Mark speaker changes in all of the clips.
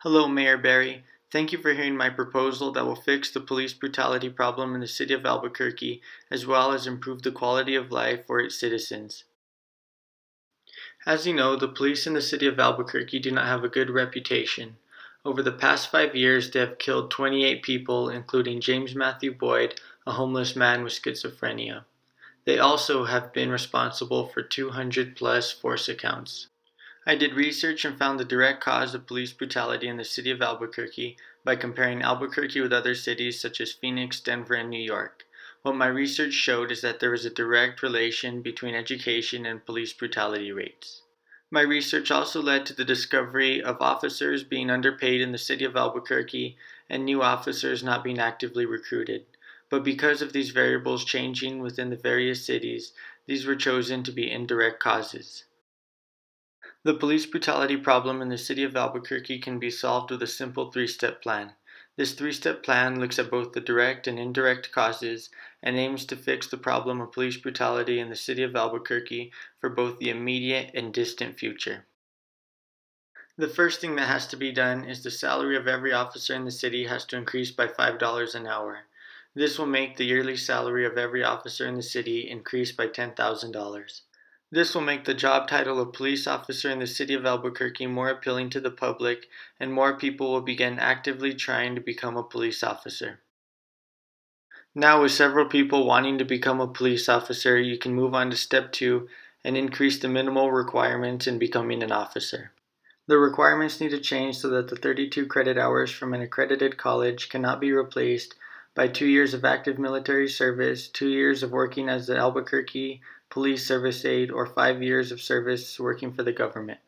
Speaker 1: Hello, Mayor Barry. Thank you for hearing my proposal that will fix the police brutality problem in the city of Albuquerque, as well as improve the quality of life for its citizens. As you know, the police in the city of Albuquerque do not have a good reputation. Over the past 5 years, they have killed 28 people, including James Matthew Boyd, a homeless man with schizophrenia. They also have been responsible for 200 plus force accounts. I did research and found the direct cause of police brutality in the city of Albuquerque by comparing Albuquerque with other cities such as Phoenix, Denver, and New York. What my research showed is that there is a direct relation between education and police brutality rates. My research also led to the discovery of officers being underpaid in the city of Albuquerque and new officers not being actively recruited. But because of these variables changing within the various cities, these were chosen to be indirect causes. The police brutality problem in the city of Albuquerque can be solved with a simple three-step plan. This three-step plan looks at both the direct and indirect causes and aims to fix the problem of police brutality in the city of Albuquerque for both the immediate and distant future. The first thing that has to be done is the salary of every officer in the city has to increase by $5 an hour. This will make the yearly salary of every officer in the city increase by $10,000. This will make the job title of police officer in the city of Albuquerque more appealing to the public, and more people will begin actively trying to become a police officer. Now, with several people wanting to become a police officer, you can move on to step 2 and increase the minimal requirements in becoming an officer. The requirements need to change so that the 32 credit hours from an accredited college cannot be replaced by 2 years of active military service, 2 years of working as the Albuquerque Police Service Aide, or 5 years of service working for the government.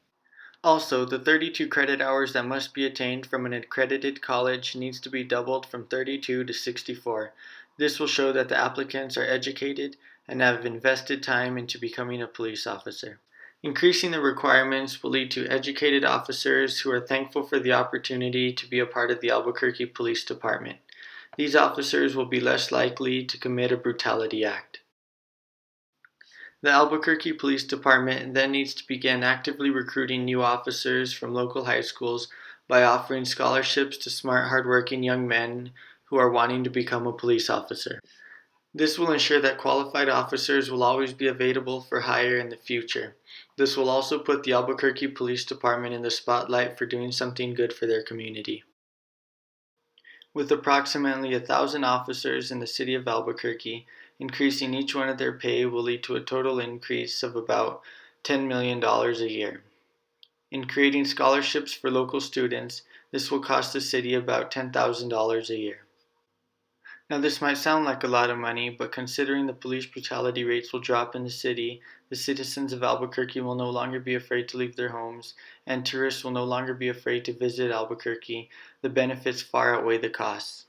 Speaker 1: Also, the 32 credit hours that must be attained from an accredited college needs to be doubled from 32 to 64. This will show that the applicants are educated and have invested time into becoming a police officer. Increasing the requirements will lead to educated officers who are thankful for the opportunity to be a part of the Albuquerque Police Department. These officers will be less likely to commit a brutality act. The Albuquerque Police Department then needs to begin actively recruiting new officers from local high schools by offering scholarships to smart, hardworking young men who are wanting to become a police officer. This will ensure that qualified officers will always be available for hire in the future. This will also put the Albuquerque Police Department in the spotlight for doing something good for their community. With approximately 1,000 officers in the city of Albuquerque, increasing each one of their pay will lead to a total increase of about $10 million a year. In creating scholarships for local students, this will cost the city about $10,000 a year. Now, this might sound like a lot of money, but considering the police brutality rates will drop in the city, the citizens of Albuquerque will no longer be afraid to leave their homes, and tourists will no longer be afraid to visit Albuquerque. The benefits far outweigh the costs.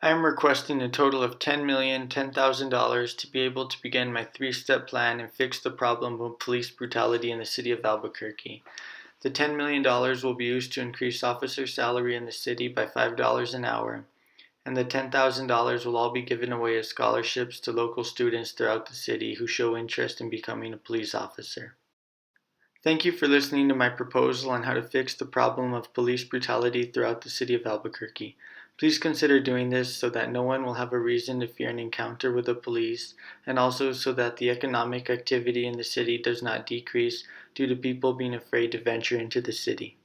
Speaker 1: I am requesting a total of $10,010,000 to be able to begin my three-step plan and fix the problem of police brutality in the city of Albuquerque. The $10 million will be used to increase officer salary in the city by $5 an hour, and the $10,000 will all be given away as scholarships to local students throughout the city who show interest in becoming a police officer. Thank you for listening to my proposal on how to fix the problem of police brutality throughout the city of Albuquerque. Please consider doing this so that no one will have a reason to fear an encounter with the police, and also so that the economic activity in the city does not decrease due to people being afraid to venture into the city.